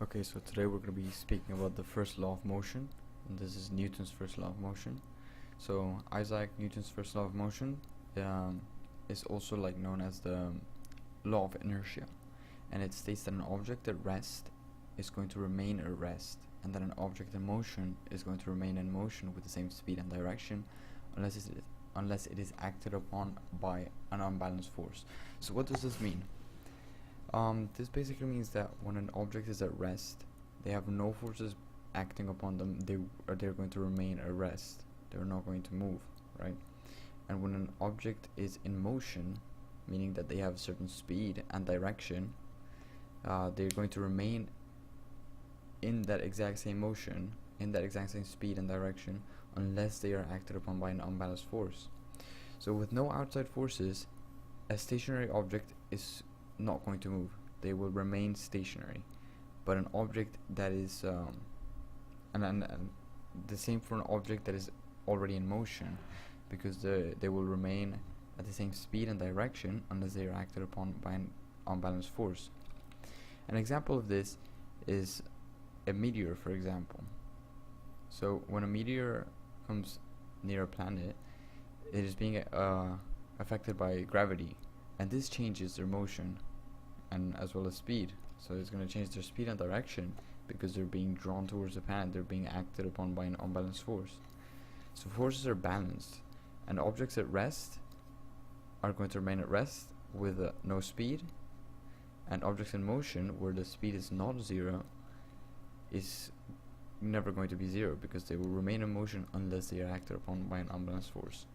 Okay, so today we're going to be speaking about the first law of motion, and this is Newton's first law of motion. So Isaac Newton's first law of motion is also known as the law of inertia, and it states that an object at rest is going to remain at rest, and that an object in motion is going to remain in motion with the same speed and direction unless it is acted upon by an unbalanced force. So what does this mean? This basically means that when an object is at rest, they have no forces acting upon them. They're going to remain at rest. They're not going to move, right? And when an object is in motion, meaning that they have a certain speed and direction, they're going to remain in that exact same motion, in that exact same speed and direction, unless they are acted upon by an unbalanced force. So with no outside forces, a stationary object is not going to move. They will remain stationary. But an object that is and the same for an object that is already in motion, because they will remain at the same speed and direction unless they are acted upon by an unbalanced force. An example of this is a meteor, for example. So when a meteor comes near a planet, it is being affected by gravity, and this changes their motion and as well as speed. So it's going to change their speed and direction because they're being drawn towards the planet. They're being acted upon by an unbalanced force. So forces are balanced, and objects at rest are going to remain at rest with no speed, and objects in motion where the speed is not zero is never going to be zero, because they will remain in motion unless they are acted upon by an unbalanced force.